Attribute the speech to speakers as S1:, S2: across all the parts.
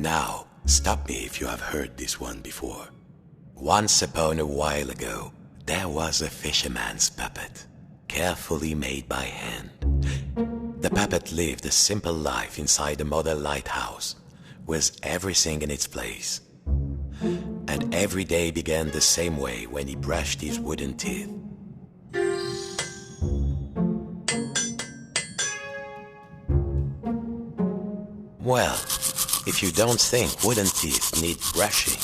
S1: Now, stop me if you have heard this one before. Once upon a while ago, there was a fisherman's puppet, carefully made by hand. The puppet lived a simple life inside a model lighthouse, with everything in its place. And every day began the same way when he brushed his wooden teeth. Well, if you don't think wooden teeth need brushing,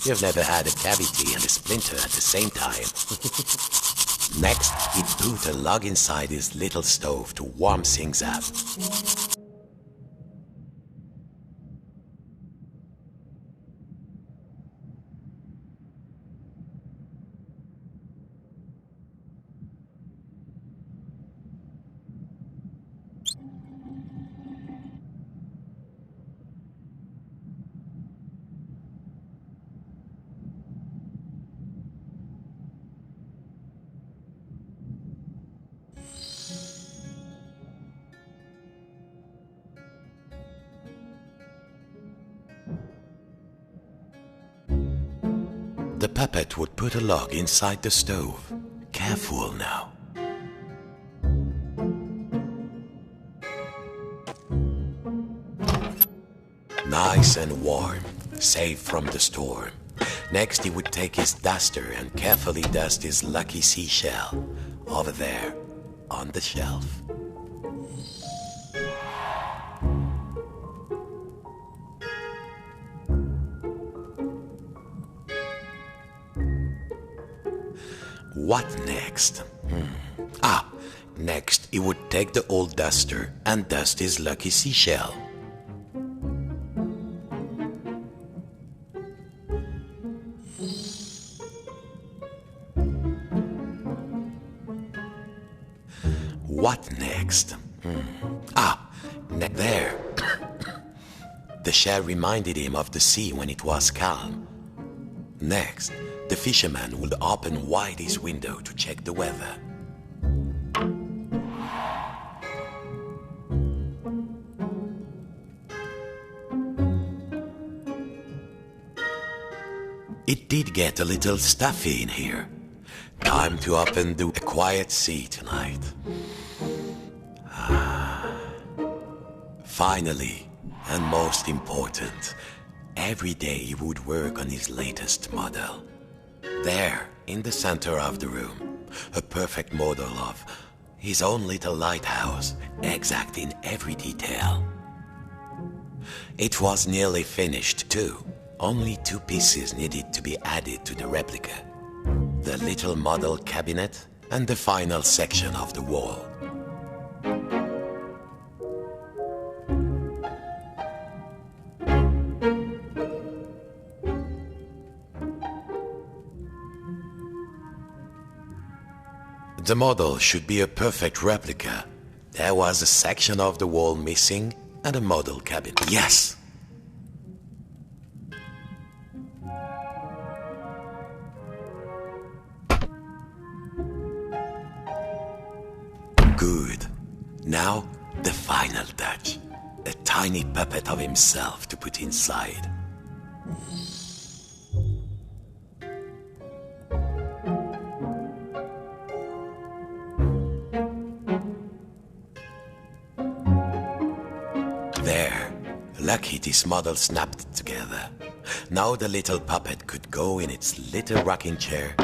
S1: you've never had a cavity and a splinter at the same time. Next, he put a log inside his little stove to warm things up. The puppet would put a log inside the stove. Careful now. Nice and warm, safe from the storm. Next he would take his duster and carefully dust his lucky seashell over there on the shelf. What next? Next he would take the old duster and dust his lucky seashell. What next? There. The shell reminded him of the sea when it was calm. Next, the fisherman would open wide his window to check the weather. It did get a little stuffy in here. Time to open the quiet sea tonight. Finally, and most important, every day he would work on his latest model. There, in the center of the room, a perfect model of his own little lighthouse, exact in every detail. It was nearly finished too. Only 2 pieces needed to be added to the replica. The little model cabinet and the final section of the wall. The model should be a perfect replica. There was a section of the wall missing and a model cabinet. Yes! Good. Now, the final touch. A tiny puppet of himself to put inside. There. Lucky this model snapped together. Now the little puppet could go in its little rocking chair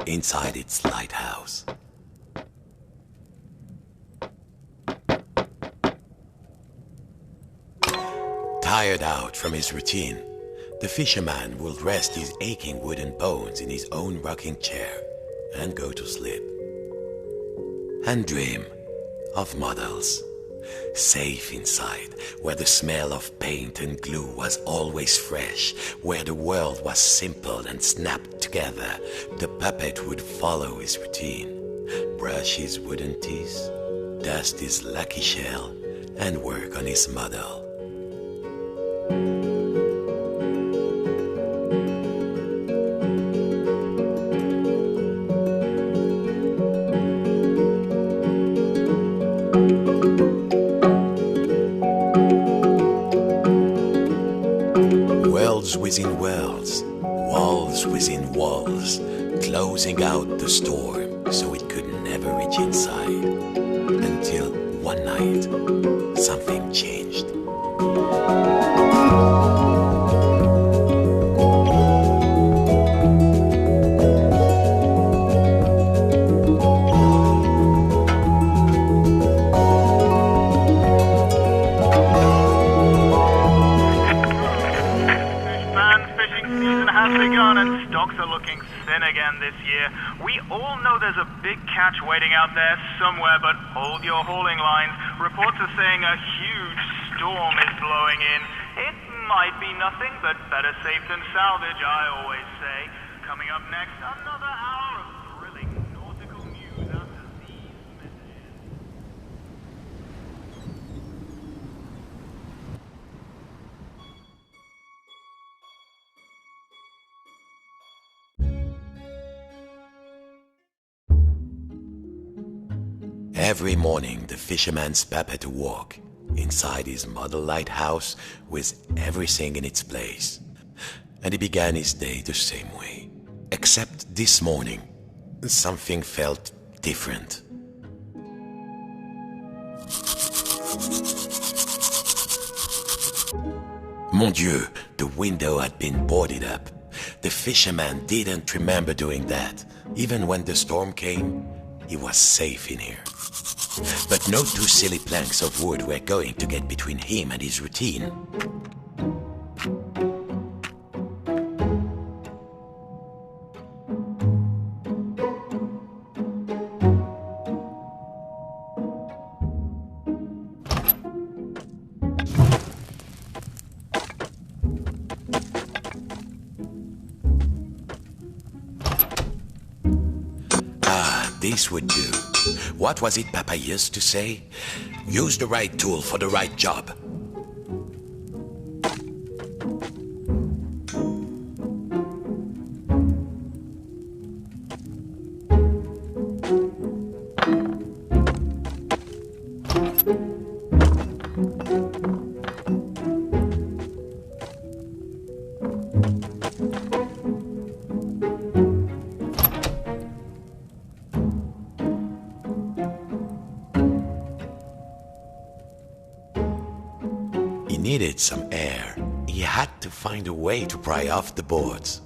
S1: inside its lighthouse. Tired out from his routine, the fisherman will rest his aching wooden bones in his own rocking chair and go to sleep. And dream of models, safe inside, where the smell of paint and glue was always fresh, where the world was simple and snapped together. The puppet would follow his routine, brush his wooden teeth, dust his lucky shell, and work on his model. within worlds, walls within walls, closing out the storm so it could never reach inside. Until one night, something changed.
S2: Stocks are looking thin again this year. We all know there's a big catch waiting out there somewhere, but hold your hauling lines. Reports are saying a huge storm is blowing in. It might be nothing, but better safe than salvage, I always say. Coming up next, another hour of thrilling nautical news after these messages.
S1: Every morning, the fisherman's prepared to walk inside his model lighthouse with everything in its place. And he began his day the same way. Except this morning, something felt different. Mon Dieu, the window had been boarded up. The fisherman didn't remember doing that. Even when the storm came, he was safe in here. But no two silly planks of wood were going to get between him and his routine. This would do. What was it Papa used to say? Use the right tool for the right job. He needed some air. He had to find a way to pry off the boards.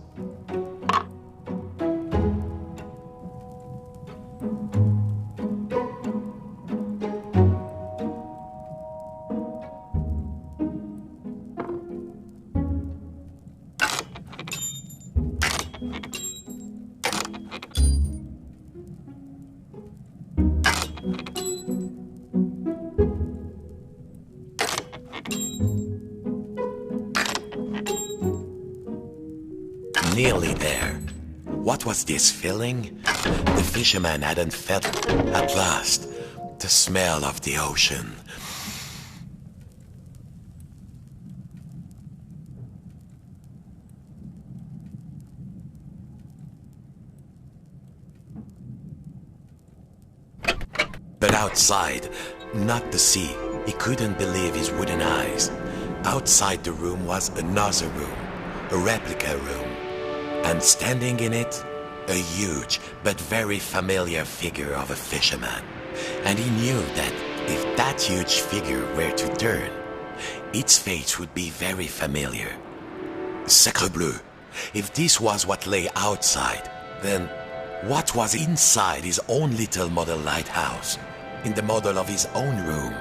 S1: Nearly there. What was this feeling? The fisherman hadn't felt it. At last, the smell of the ocean. But outside, not the sea. He couldn't believe his wooden eyes. Outside the room was another room, a replica room. And standing in it, a huge but very familiar figure of a fisherman. And he knew that if that huge figure were to turn, its face would be very familiar. Sacre bleu! If this was what lay outside, then what was inside his own little model lighthouse, in the model of his own room?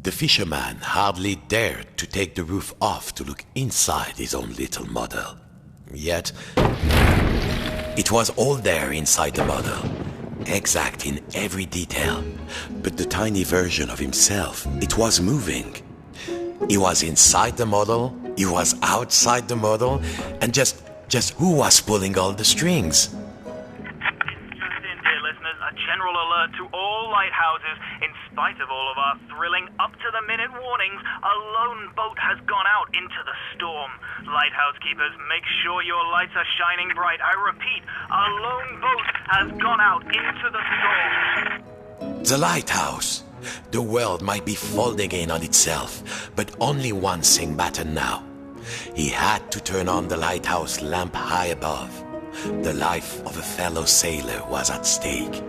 S1: The fisherman hardly dared to take the roof off to look inside his own little model. Yet, it was all there inside the model, exact in every detail. But the tiny version of himself, it was moving. He was inside the model, he was outside the model, and just who was pulling all the strings?
S2: Just in, dear listeners, a general alert alert to all lighthouses. In spite of all of our thrilling up-to-the-minute warnings, a lone boat has gone out into the storm. Lighthouse keepers, make sure your lights are shining bright. I repeat, a lone boat has gone out into the storm.
S1: The lighthouse. The world might be folding in on itself, but only one thing mattered now. He had to turn on the lighthouse lamp high above. The life of a fellow sailor was at stake.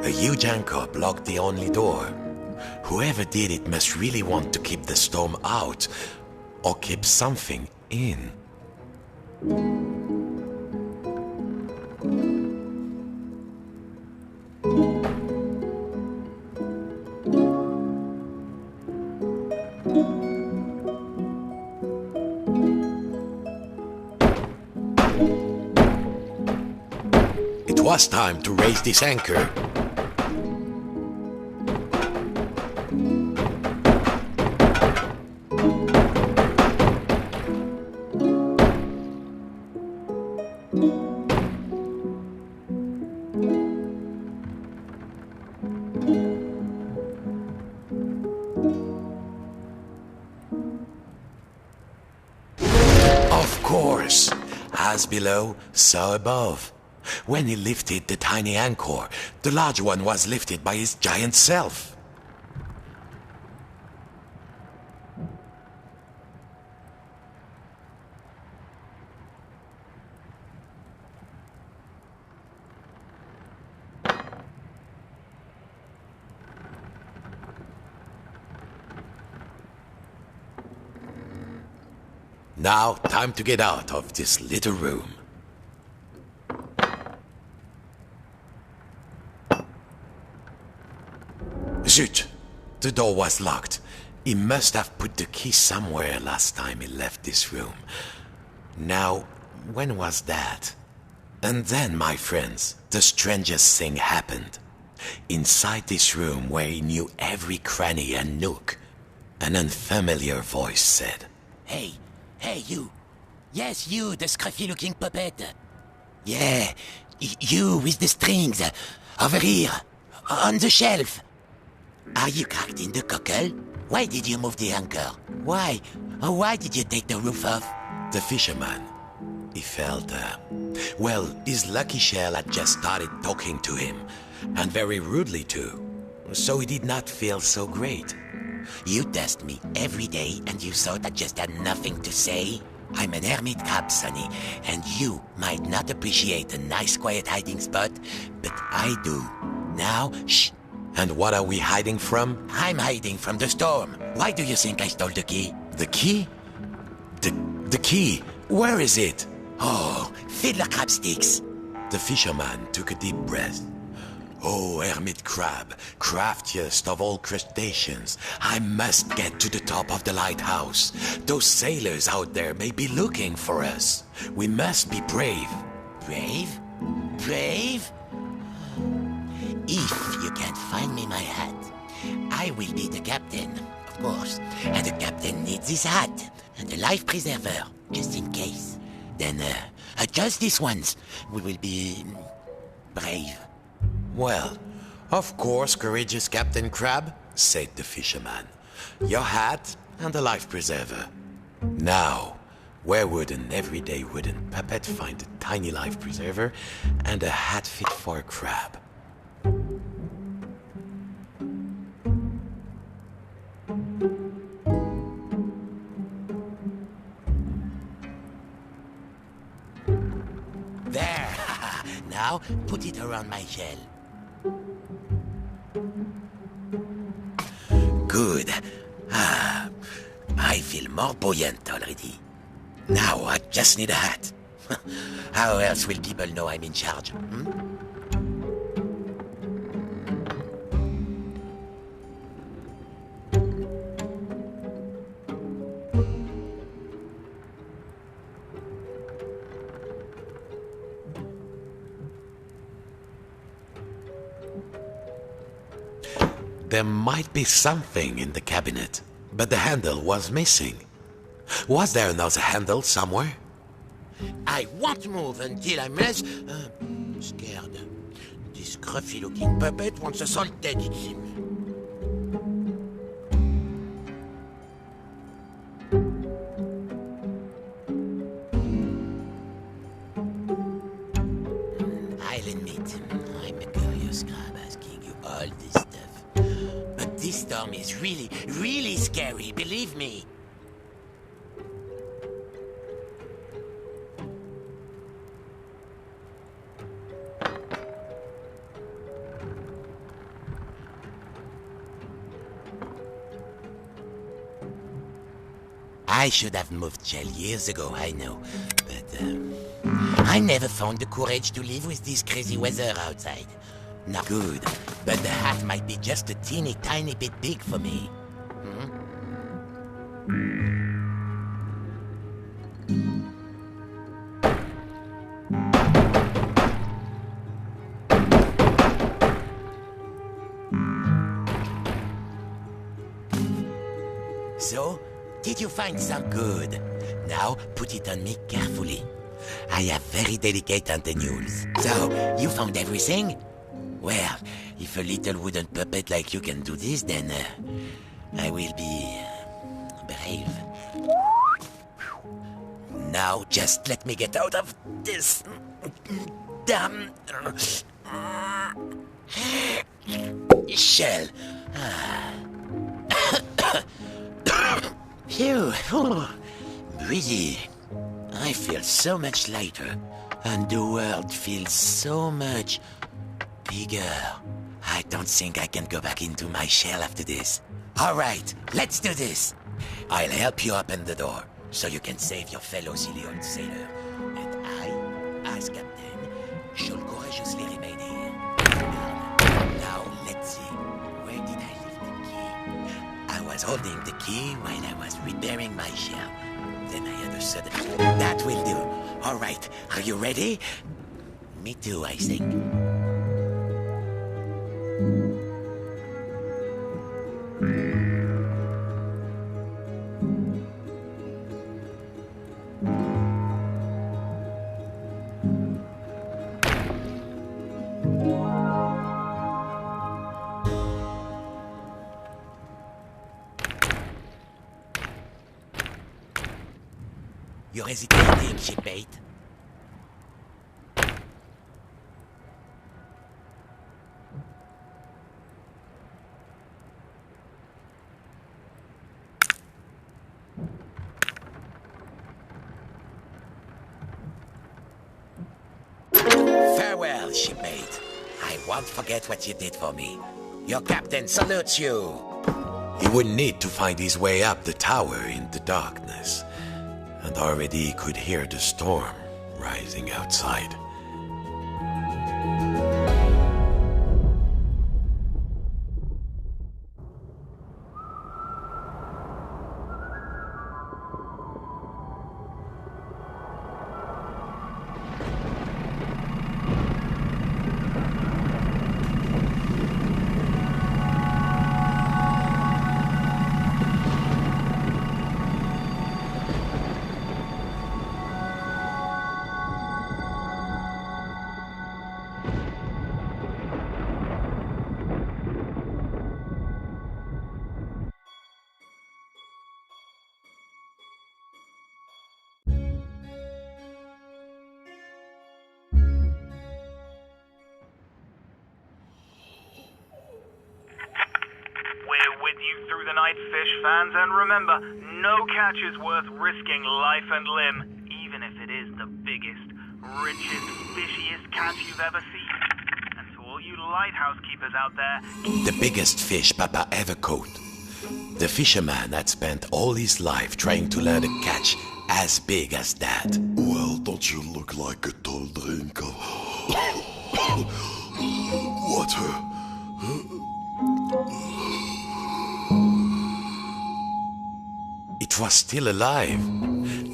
S1: A huge anchor blocked the only door. Whoever did it must really want to keep the storm out, or keep something in. It was time to raise this anchor. Of course, as below, so above. When he lifted the tiny anchor, the large one was lifted by his giant self. Now, time to get out of this little room. Zut! The door was locked. He must have put the key somewhere last time he left this room. Now, when was that? And then, my friends, the strangest thing happened. Inside this room where he knew every cranny and nook, an unfamiliar voice said,
S3: Hey, you. Yes, you, the scruffy-looking puppet. Yeah, you with the strings. Over here, on the shelf. Are you cracked in the cockle? Why did you move the anchor? Why? Oh, why did you take the roof off?
S1: The fisherman. He felt, well, his lucky shell had just started talking to him, and very rudely too, so he did not feel so great.
S3: You test me every day and you thought I just had nothing to say? I'm an hermit crab, Sonny, and you might not appreciate a nice quiet hiding spot, but I do. Now, shh.
S1: And what are we hiding from?
S3: I'm hiding from the storm. Why do you think I stole the key?
S1: The key? The key? Where is it?
S3: Oh, fiddler crab sticks.
S1: The fisherman took a deep breath. Oh, hermit crab, craftiest of all crustaceans, I must get to the top of the lighthouse. Those sailors out there may be looking for us. We must be brave.
S3: Brave? Brave? If you can't find me my hat, I will be the captain, of course. And the captain needs his hat and a life preserver, just in case. Then, just this once, we will be brave.
S1: Well, of course, courageous Captain Crab, said the fisherman. Your hat and a life preserver. Now, where would an everyday wooden puppet find a tiny life preserver and a hat fit for a crab?
S3: There! Now, put it around my shell. Good. I feel more buoyant already. Now I just need a hat. How else will people know I'm in charge?
S1: There might be something in the cabinet, but the handle was missing. Was there another handle somewhere?
S3: I won't move until I'm less scared. This scruffy-looking puppet wants us all dead, it seems. I'll admit, I'm a curious crab asking you all this stuff. But this storm is really, really scary, believe me. I should have moved Shell years ago, I know. But, I never found the courage to live with this crazy weather outside. Not good, but the hat might be just a teeny tiny bit big for me. So, did you find some good? Now, put it on me carefully. I have very delicate antennules. So, you found everything? Well, if a little wooden puppet like you can do this, then I will be brave. Now, just let me get out of this damn shell. Phew. Breathe. I feel so much lighter, and the world feels so much bigger. I don't think I can go back into my shell after this. All right, let's do this. I'll help you open the door, so you can save your fellow Cillian sailor. And I, as captain, shall courageously remain here. Now, let's see. Where did I leave the key? I was holding the key while I was repairing my shell. Then I had a sudden... That will do. All right, are you ready? Me too, I think. You're hesitating, shipmate. Farewell, shipmate. I won't forget what you did for me. Your captain salutes you.
S1: He would need to find his way up the tower in the darkness, and already could hear the storm rising outside.
S2: You through the night, fish fans, and remember, no catch is worth risking life and limb, even if it is the biggest, richest, fishiest catch you've ever seen. And to all you lighthouse keepers out there,
S1: the biggest fish Papa ever caught. The fisherman had spent all his life trying to learn a catch as big as that.
S4: Well, don't you look like a tall drink of water?
S1: It was still alive.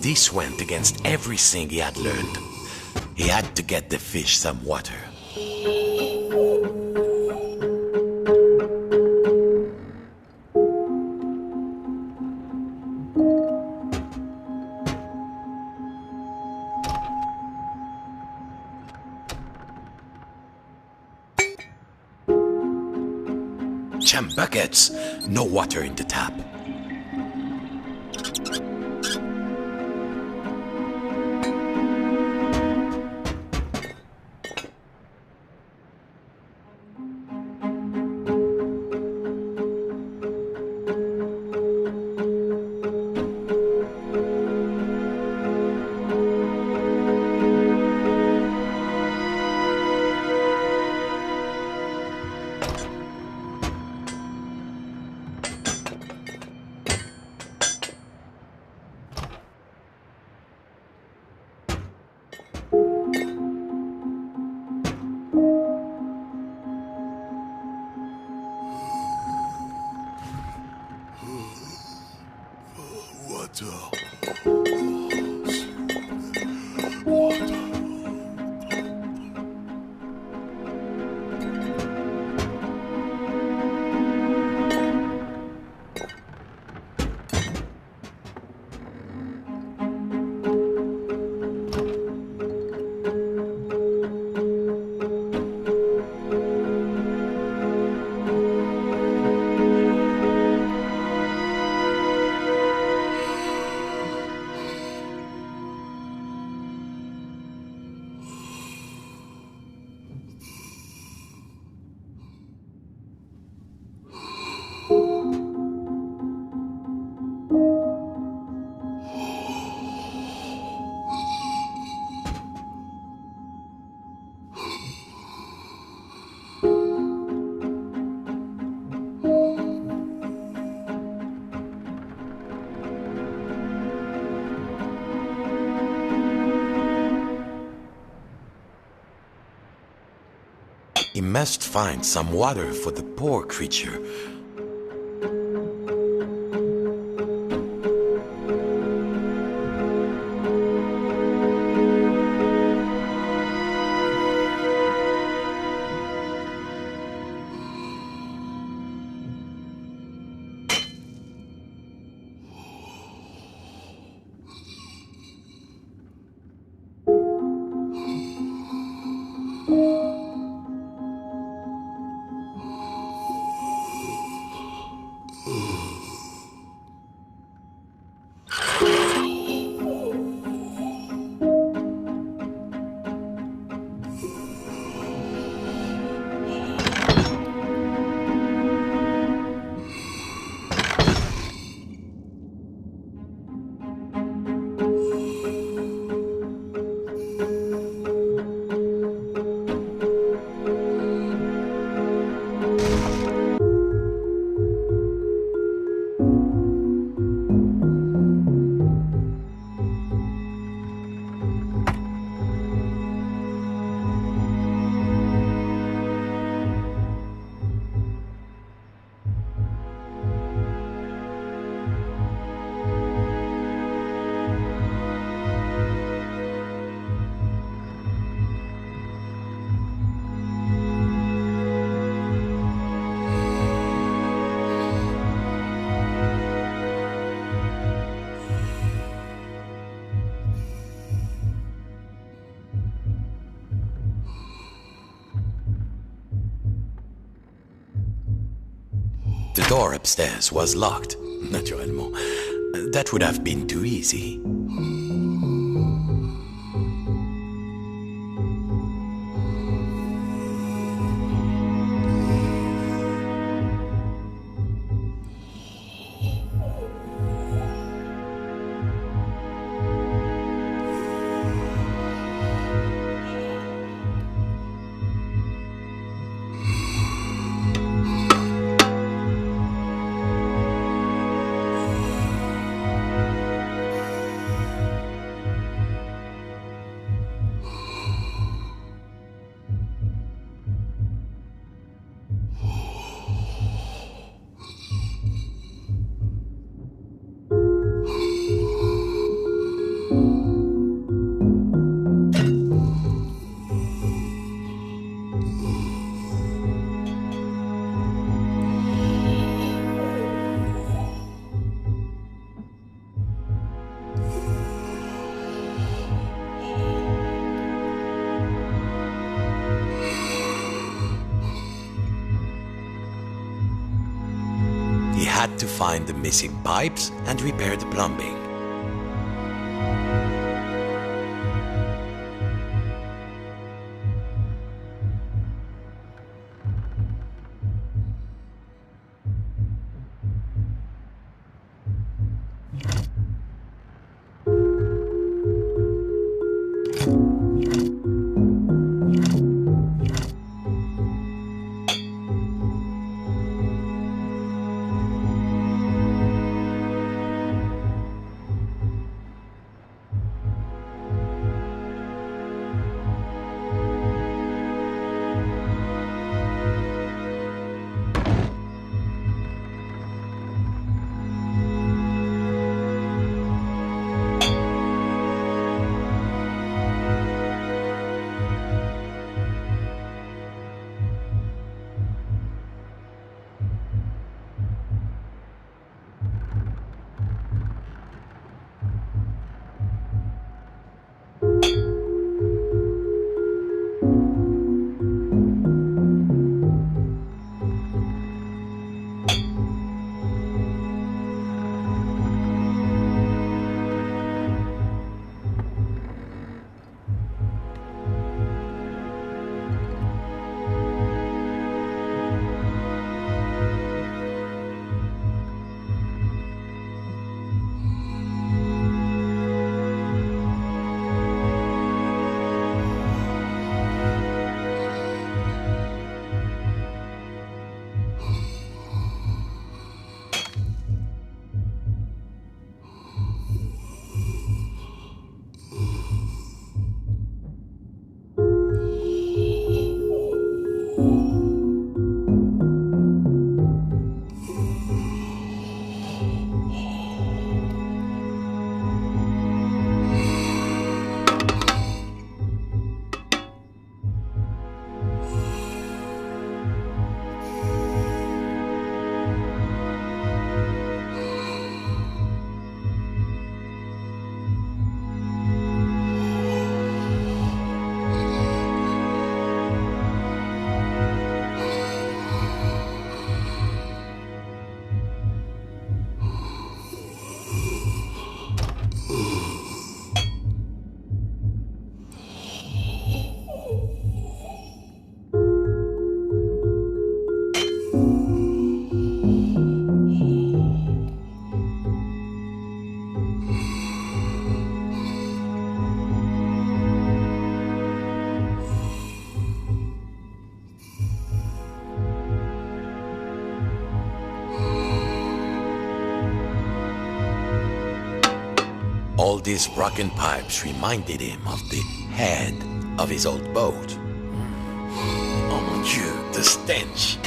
S1: This went against everything he had learned. He had to get the fish some water. Champ buckets! No water in the tap. He must find some water for the poor creature. The door upstairs was locked, naturellement. That would have been too easy. had to find the missing pipes and repair the plumbing. All these broken pipes reminded him of the head of his old boat. Oh mon Dieu, the stench!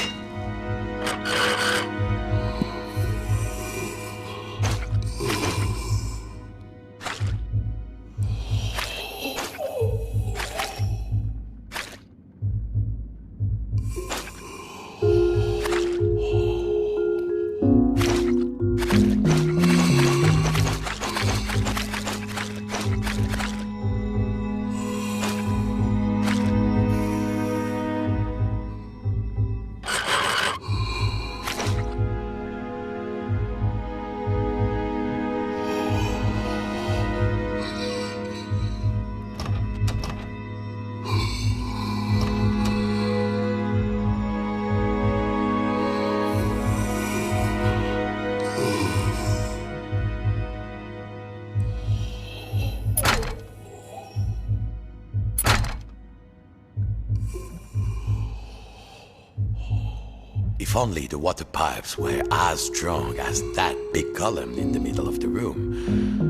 S1: If only the water pipes were as strong as that big column in the middle of the room.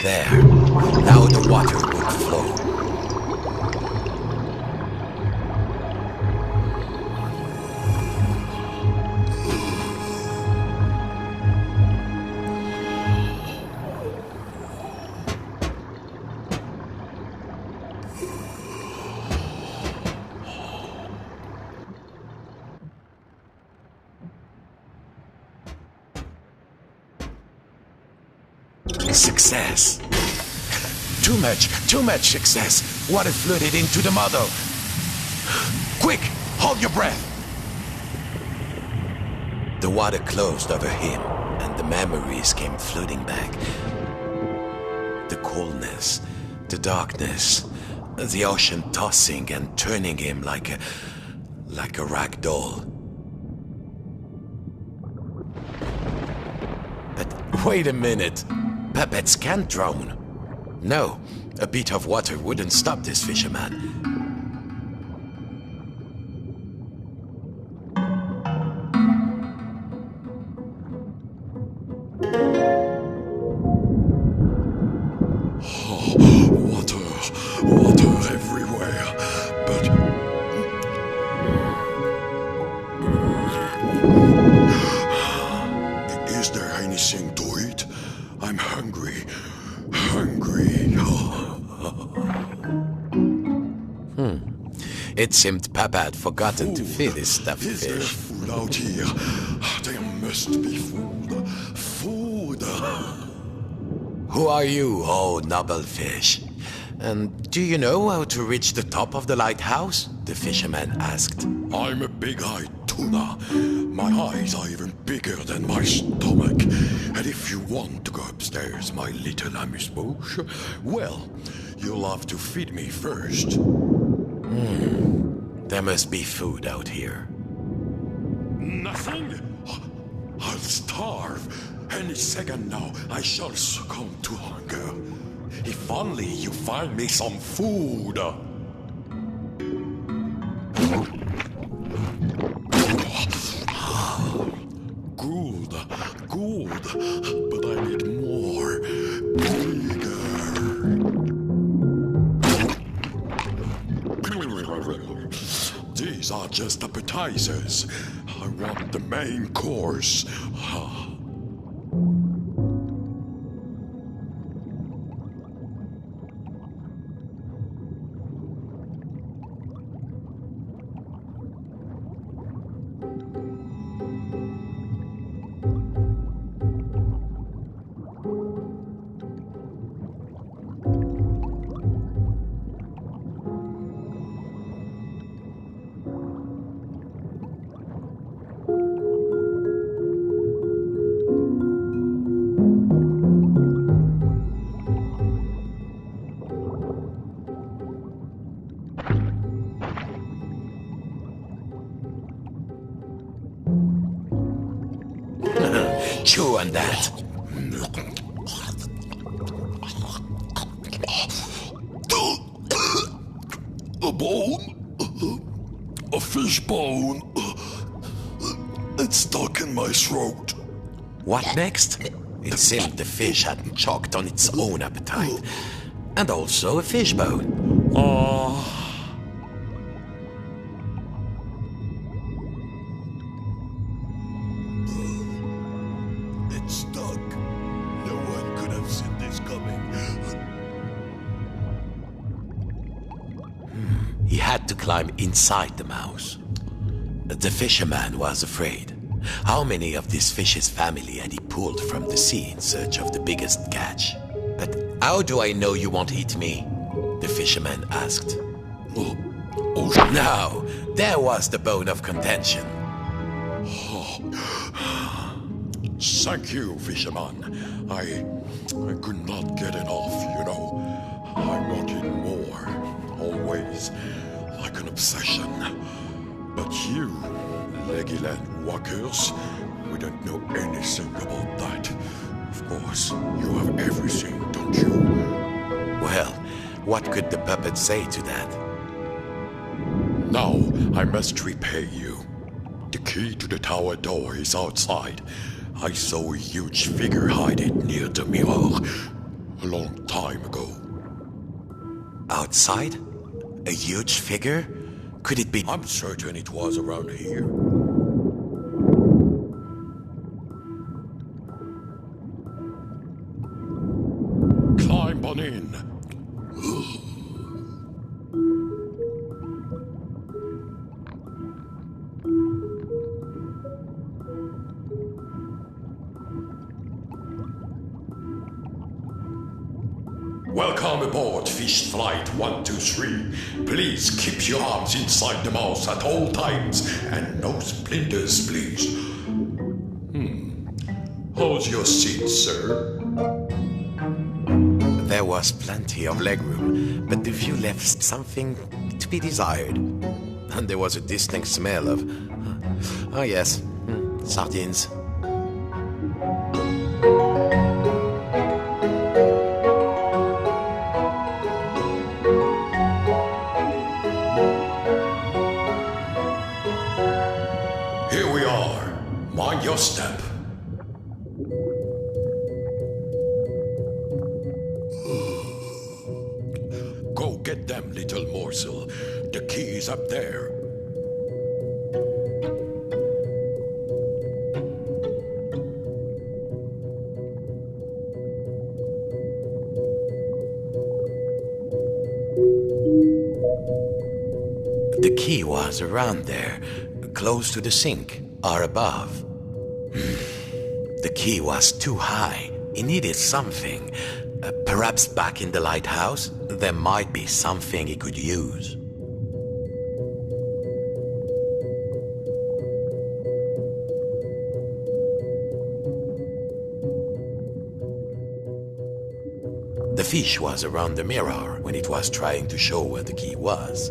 S1: There. Now the water would flow. Success. Too much success. Water flooded into the model. Quick, hold your breath. The water closed over him, and the memories came flooding back. The coldness, the darkness, the ocean tossing and turning him like a rag doll. But wait a minute. Puppets can't drown. No, a bit of water wouldn't stop this fisherman.
S4: Water everywhere. But is there anything to eat? I'm hungry.
S1: It seemed Papa had forgotten to feed his stuffed
S4: Is there
S1: fish.
S4: food out here? There must be food. Food.
S1: Who are you, oh noble fish? And do you know how to reach the top of the lighthouse? The fisherman asked.
S4: I'm a big-eyed tuna. My eyes are even bigger than my stomach. And if you want to go upstairs, my little amuse-bouche, well, you'll have to feed me first.
S1: There must be food out here.
S4: Nothing? I'll starve. Any second now, I shall succumb to hunger. If only you find me some food. Good, but I need more. Bigger. These are just appetizers. I want the main course.
S1: Chew on that.
S4: A bone? A fish bone? It's stuck in my throat.
S1: What next? It seemed the fish had choked on its own appetite. And also a fish bone.
S4: It's stuck. No one could have seen this coming.
S1: He had to climb inside the mouse. The fisherman was afraid. How many of this fish's family had he pulled from the sea in search of the biggest catch? But how do I know you won't eat me? The fisherman asked. Now, there was the bone of contention.
S4: Thank you, fisherman. I could not get enough, you know. I wanted more, always, like an obsession. But you, Legoland walkers, we don't know anything about that. Of course, you have everything, don't you?
S1: Well, what could the puppet say to that?
S4: Now, I must repay you. The key to the tower door is outside. I saw a huge figure hide it near the mirror. a long time ago.
S1: Outside? A huge figure? Could it be?
S4: I'm certain it was around here. Climb on in. Welcome aboard Fish Flight 123. Please keep your arms inside the mouth at all times and no splinters, please. How's your seat, sir?
S1: There was plenty of legroom, but the view left something to be desired. And there was a distinct smell of... oh yes, sardines.
S4: Here we are. Mind your step. Go get them, little morsel. The key is up there.
S1: The key was around there, close to the sink, or above. The key was too high. It needed something. Perhaps back in the lighthouse, there might be something he could use. The fish was around the mirror when it was trying to show where the key was.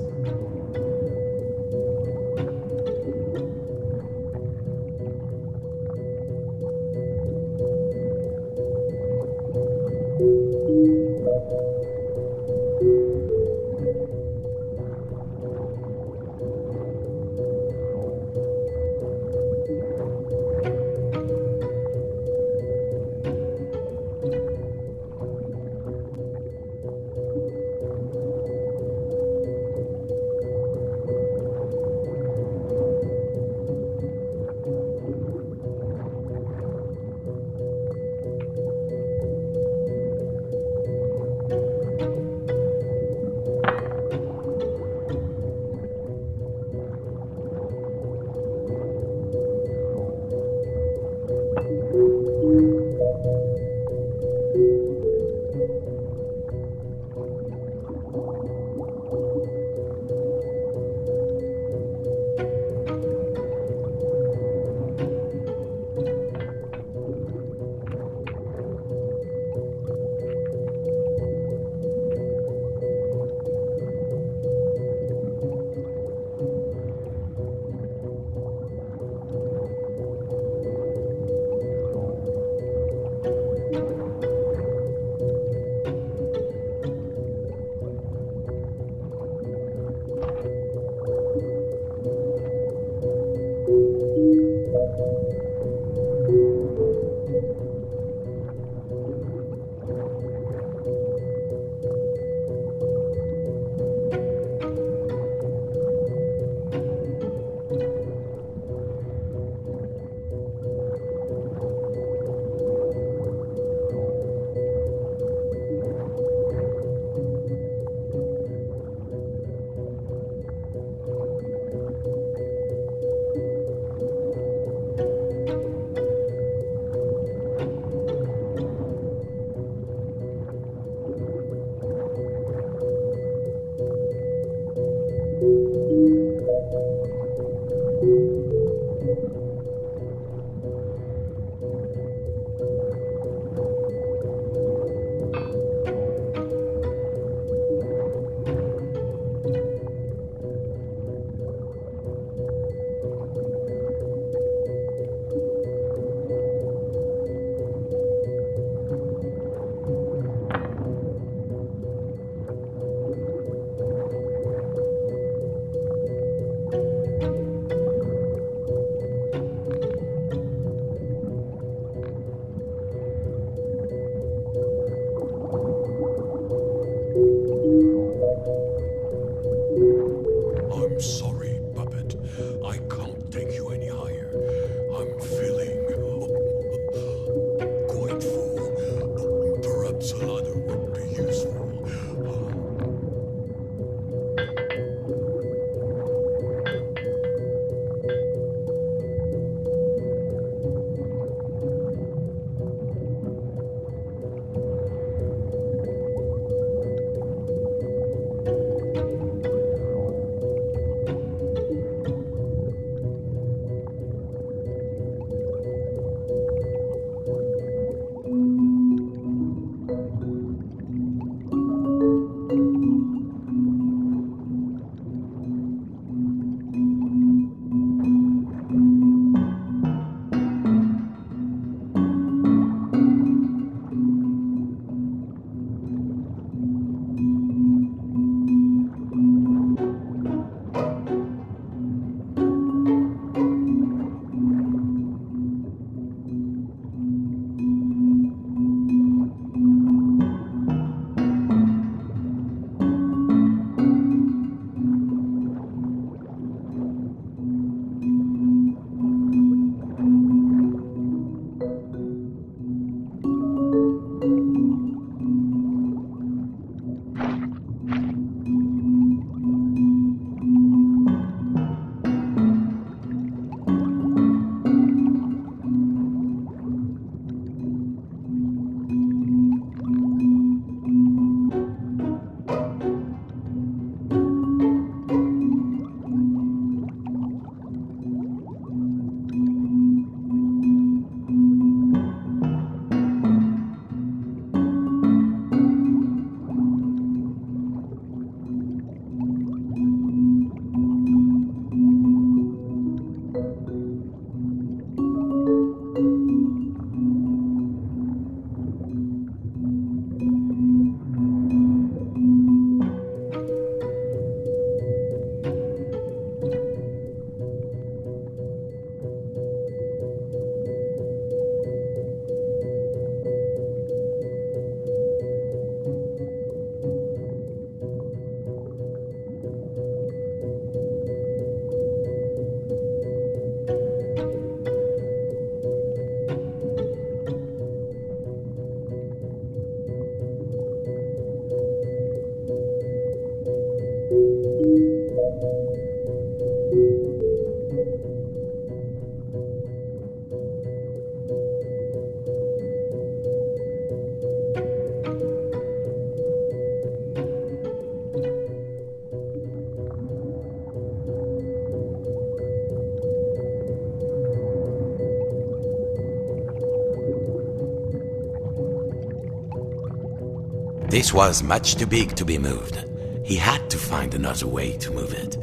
S1: This was much too big to be moved. He had to find another way to move it.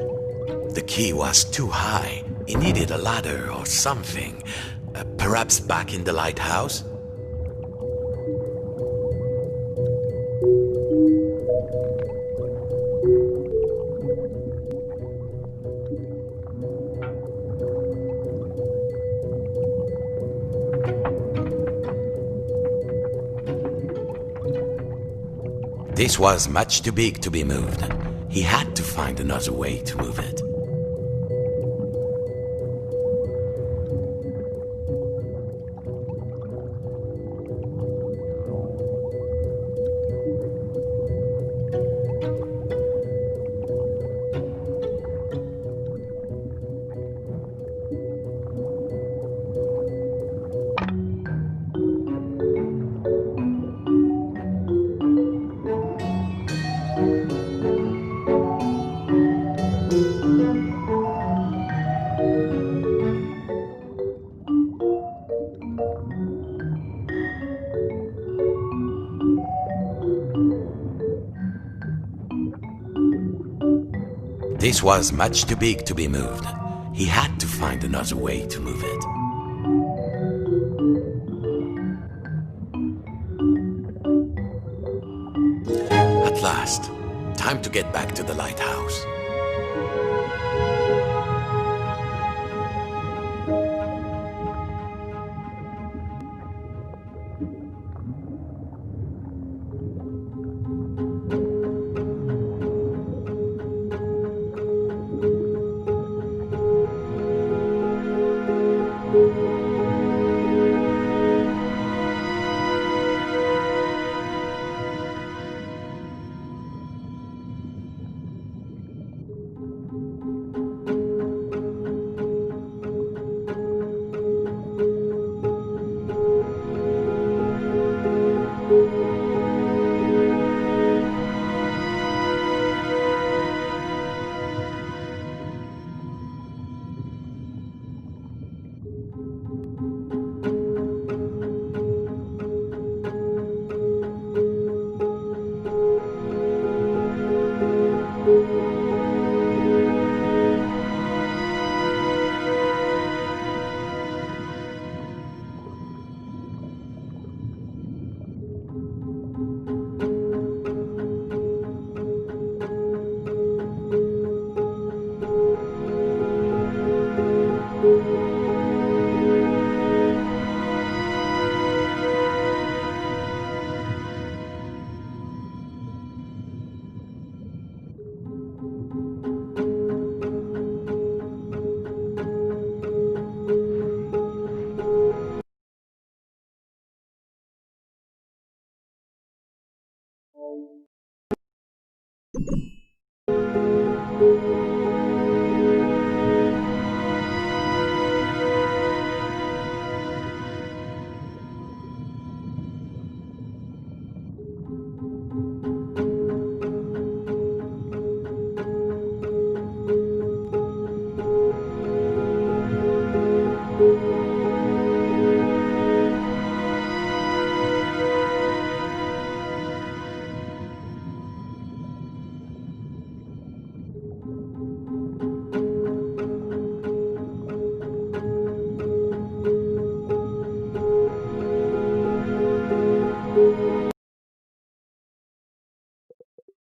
S1: The key was too high. He needed a ladder or something. Perhaps back in the lighthouse? This was much too big to be moved. He had to find another way to move it. This was much too big to be moved. He had to find another way to move it. At last, time to get back to the lighthouse.